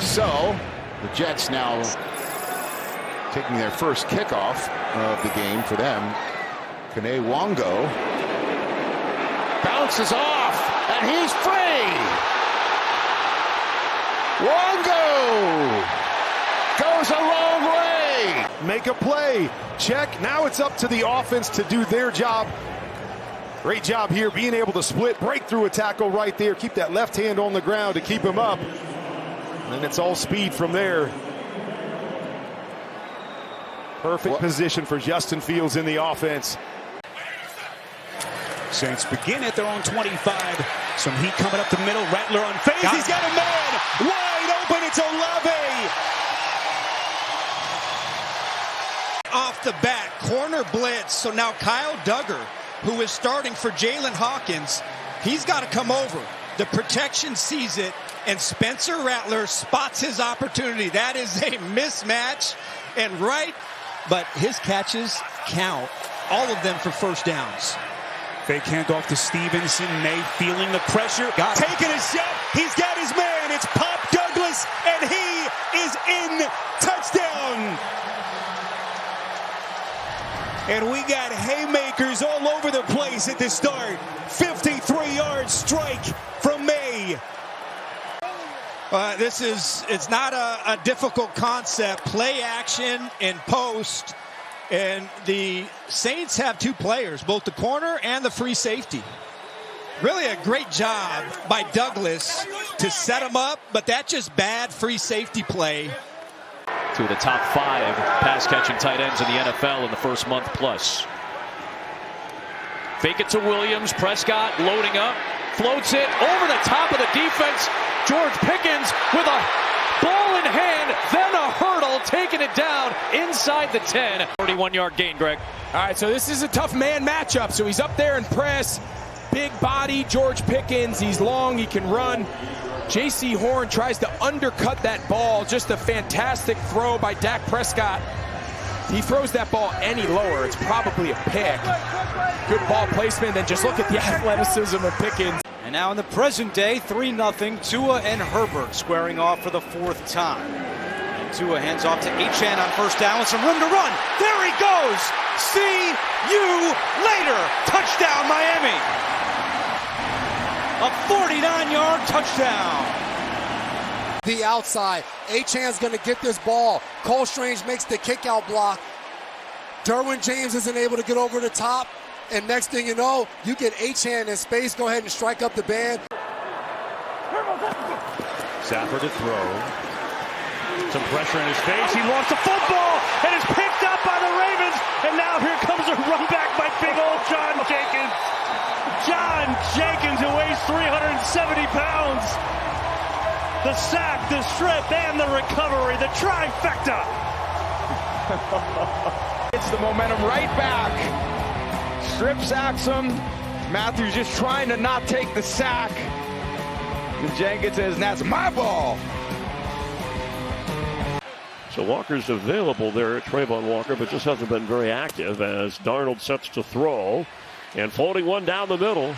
So the Jets now taking their first kickoff of the game for them. Kene Wongo bounces off, and he's free. Wongo goes a long way. Make a play. Check. Now it's up to the offense to do their job. Great job here, being able to split, break through a tackle right there, keep that left hand on the ground to keep him up. And then it's all speed from there. Perfect position for Justin Fields in the offense. Saints begin at their own 25. Some heat coming up the middle. Rattler on phase. He's got a man wide open. It's Olave. Off the bat, corner blitz. So now Kyle Duggar, who is starting for Jalen Hawkins, he's got to come over. The protection sees it, and Spencer Rattler spots his opportunity. That is a mismatch, and but his catches count, all of them for first downs. Fake handoff to Stevenson. May feeling the pressure. Taking a shot. He's got his man. It's Pop Douglas, and he is in. Touchdown. And we got haymakers all over the place at the start. 53-yard strike from May. It's not a difficult concept. Play action in post. And the Saints have two players, both the corner and the free safety. Really a great job by Douglas to set him up, but that's just bad free safety play. Two of the top 5 pass-catching tight ends in the NFL in the first month plus. Fake it to Williams. Prescott loading up. Floats it over the top of the defense. George Pickens with a ball in hand, then a hurdle, taking it down inside the 10. 41-yard gain, Greg. All right, so this is a tough man matchup. So he's up there in press. Big body, George Pickens. He's long, he can run. J.C. Horn tries to undercut that ball. Just a fantastic throw by Dak Prescott. He throws that ball any lower, it's probably a pick. Good ball placement, then just look at the athleticism of Pickens. And now in the present day, 3-0, Tua and Herbert squaring off for the 4th time. And Tua hands off to Achane on first down with some room to run. There he goes! See you later! Touchdown, Miami! A 49-yard touchdown. The outside. Achane's going to get this ball. Cole Strange makes the kick-out block. Derwin James isn't able to get over the top. And next thing you know, you get Achane in space. Go ahead and strike up the band. Stafford to throw. Some pressure in his face. He lost the football and is picked up by the Ravens. And now here comes a run back by big old John Jenkins. John Jenkins, who weighs 370 pounds. The sack, the strip, and the recovery. The trifecta. It's the momentum right back. Strip sacks him. Matthews just trying to not take the sack. And Jenkins says, that's my ball. So Walker's available there at Trayvon Walker, but just hasn't been very active as Darnold sets to throw. And floating one down the middle.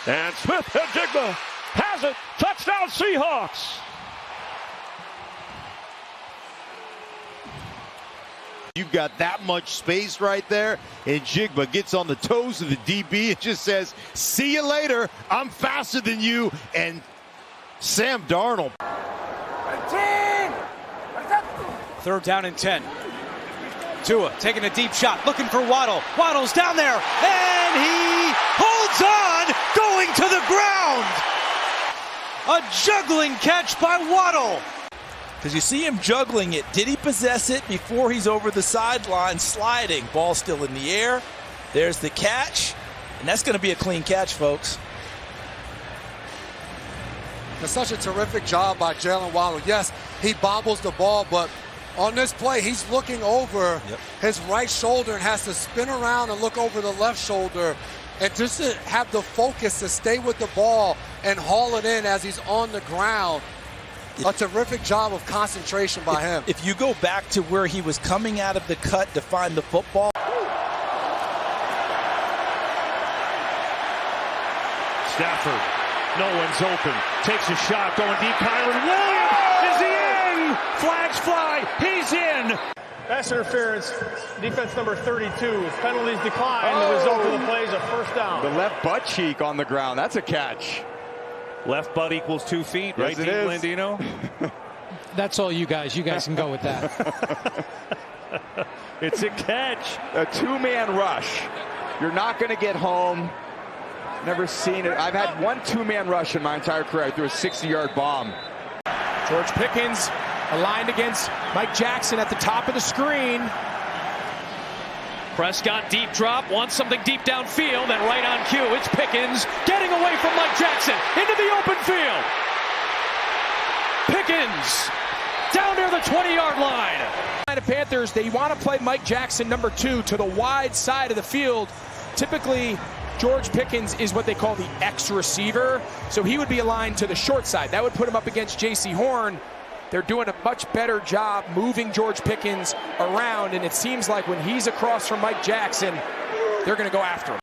And Smith-Njigba has it. Touchdown Seahawks. You've got that much space right there, and Njigba gets on the toes of the DB and just says, see you later, I'm faster than you, and Sam Darnold. 3rd down and 10. Tua taking a deep shot, looking for Waddle. Waddle's down there, and he holds on, going to the ground. A juggling catch by Waddle. Because you see him juggling it. Did he possess it before he's over the sideline sliding? Ball still in the air. There's the catch. And that's going to be a clean catch, folks. It's such a terrific job by Jalen Waddle. Yes, he bobbles the ball, but on this play, he's looking over his right shoulder and has to spin around and look over the left shoulder. And just to have the focus to stay with the ball and haul it in as he's on the ground. A terrific job of concentration by him. If you go back to where he was coming out of the cut to find the football. Stafford, no one's open. Takes a shot, going deep. Kyron Williams is the end. Pass interference, defense number 32. Penalties decline. The result of the play is a first down. The left butt cheek on the ground. That's a catch. Left butt equals 2 feet, right, Yes, Dean it is. Blandino? That's all you guys. You guys can go with that. It's a catch. A two-man rush. You're not going to get home. Never seen it. I've had one two-man rush in my entire career. I threw a 60-yard bomb. George Pickens aligned against Mike Jackson at the top of the screen. Prescott deep drop, wants something deep downfield, and right on cue, it's Pickens getting away from Mike Jackson into the open field. Pickens down near the 20-yard line. The Panthers, they want to play Mike Jackson number 2 to the wide side of the field. Typically, George Pickens is what they call the X receiver, so he would be aligned to the short side. That would put him up against J.C. Horn. They're doing a much better job moving George Pickens around, and it seems like when he's across from Mike Jackson, they're going to go after him.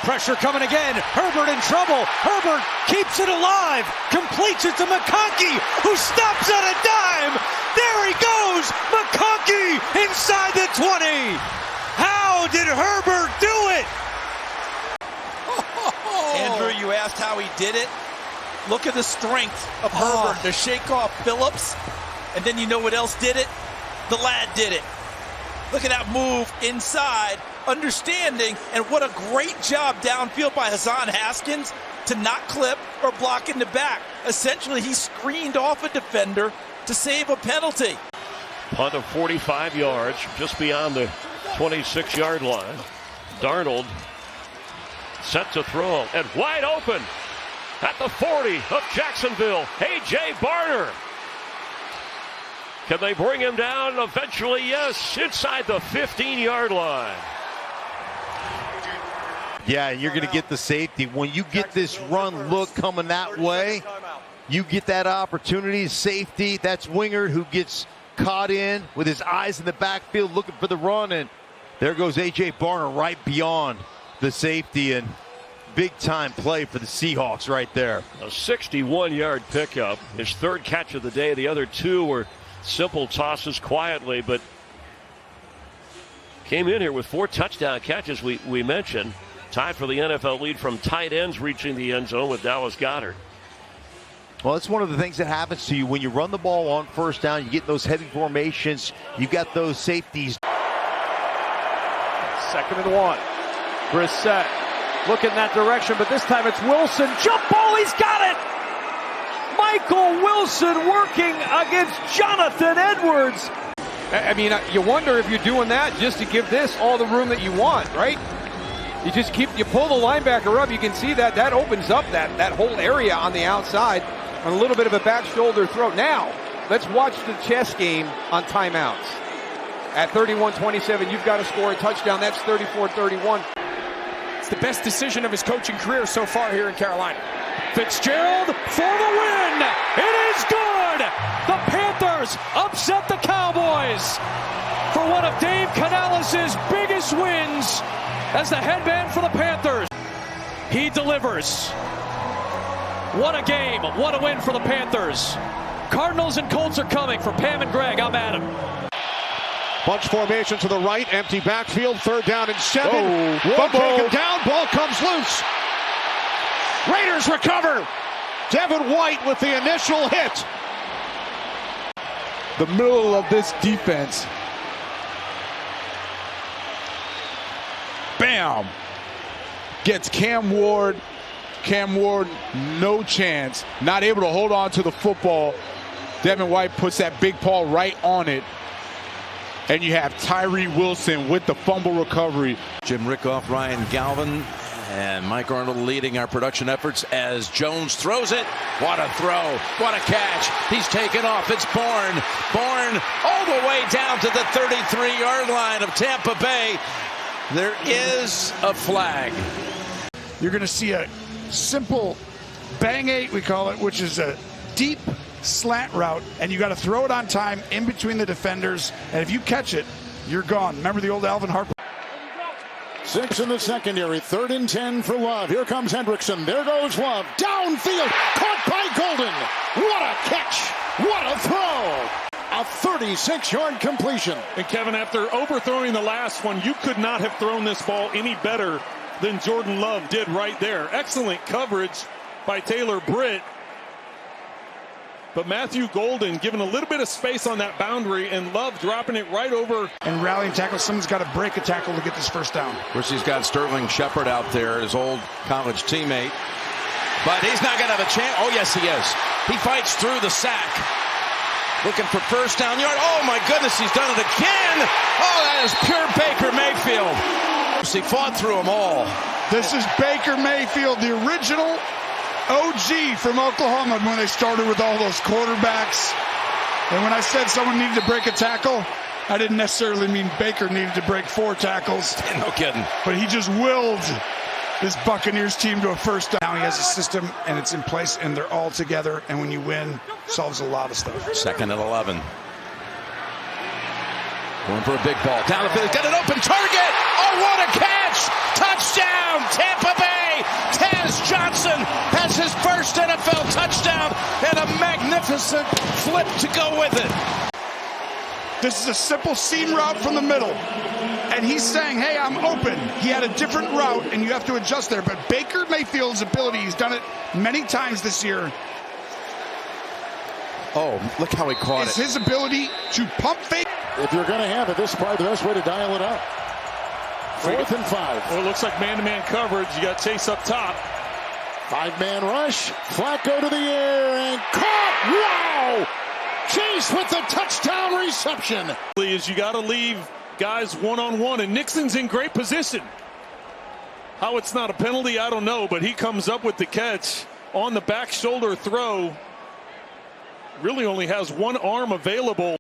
Pressure coming again. Herbert in trouble. Herbert keeps it alive. Completes it to McConkey, who stops at a dime. There he goes. McConkey inside the 20. How did Herbert do it? Andrew, you asked how he did it. Look at the strength of Herbert to shake off Phillips. And then you know what else did it? The lad did it. Look at that move inside, understanding, and what a great job downfield by Hassan Haskins to not clip or block in the back. Essentially, he screened off a defender to save a penalty. Punt of 45 yards, just beyond the 26-yard line. Darnold set to throw and wide open at the 40 of Jacksonville. A.J. Barner. Can they bring him down? Eventually, yes, inside the 15-yard line. Yeah, you're going to get the safety. When you get this run look coming that way, you get that opportunity, safety. That's Wingard who gets caught in with his eyes in the backfield looking for the run, and there goes A.J. Barner right beyond the safety, and big-time play for the Seahawks right there. A 61-yard pickup, his third catch of the day. The other two were simple tosses quietly, but came in here with 4 touchdown catches we mentioned. Tied for the NFL lead from tight ends reaching the end zone with Dallas Goedert. Well, that's one of the things that happens to you when you run the ball on first down. You get those heavy formations. You got those safeties. 2nd and 1. Brissett looking that direction, but this time it's Wilson. Jump ball, he's got it! Michael Wilson working against Jonathan Edwards. I mean, you wonder if you're doing that just to give this all the room that you want, right? You pull the linebacker up, you can see that opens up that whole area on the outside on a little bit of a back shoulder throw. Now, let's watch the chess game on timeouts. At 31-27, you've got to score a touchdown. That's 34-31. It's the best decision of his coaching career so far here in Carolina. Fitzgerald for the win. It is good. The Panthers upset the Cowboys for one of Dave Canales' biggest wins as the headman for the Panthers. He delivers. What a game. What a win for the Panthers. Cardinals and Colts are coming. For Pam and Greg, I'm Adam. Bunch formation to the right, empty backfield, 3rd down and 7. Whoa, Taken down, ball comes loose. Raiders recover. Devin White with the initial hit. The middle of this defense. Bam! Gets Cam Ward. Cam Ward, no chance. Not able to hold on to the football. Devin White puts that big paw right on it. And you have Tyree Wilson with the fumble recovery. Jim Rickoff, Ryan Galvin, and Mike Arnold leading our production efforts as Jones throws it. What a throw. What a catch. He's taken off. It's Bourne. Bourne all the way down to the 33-yard line of Tampa Bay. There is a flag. You're going to see a simple bang 8, we call it, which is a deep slant route, and you got to throw it on time in between the defenders, and if you catch it, you're gone. Remember the old Alvin Harper? 6 in the secondary, 3rd and 10 for Love. Here comes Hendrickson. There goes Love. Downfield, caught by Golden. What a catch. What a throw. A 36-yard completion. And Kevin, after overthrowing the last one, you could not have thrown this ball any better than Jordan Love did right there. Excellent coverage by Taylor Britt. But Matthew Golden giving a little bit of space on that boundary, and Love dropping it right over. And rallying tackle. Someone's got to break a tackle to get this first down. Of course, he's got Sterling Shepard out there, his old college teammate. But he's not going to have a chance. Oh, yes, he is. He fights through the sack. Looking for first down yard. Oh, my goodness, he's done it again. Oh, that is pure Baker Mayfield. He fought through them all. This is Baker Mayfield, the original OG from Oklahoma when they started with all those quarterbacks. And when I said someone needed to break a tackle, I didn't necessarily mean Baker needed to break 4 tackles. No kidding. But he just willed this Buccaneers team to a first down. Now he has a system, and it's in place, and they're all together. And when you win, solves a lot of stuff. 2nd and 11. Going for a big ball. Down the field. Got an open target. Oh, what a catch. Touchdown, Tampa Bay. Taz Johnson has his first NFL touchdown and a magnificent flip to go with it. This is a simple seam route from the middle. And he's saying, hey, I'm open. He had a different route, and you have to adjust there. But Baker Mayfield's ability, he's done it many times this year. Oh, look how he caught it. It's his ability to pump fake. If you're going to have it, this is probably the best way to dial it up. 4th and 5. Well, it looks like man-to-man coverage. You got Chase up top. 5-man rush. Flacco to the air and caught. Wow! Chase with the touchdown reception. Is you got to leave guys one-on-one, and Nixon's in great position. How it's not a penalty, I don't know, but he comes up with the catch on the back shoulder throw. Really only has one arm available.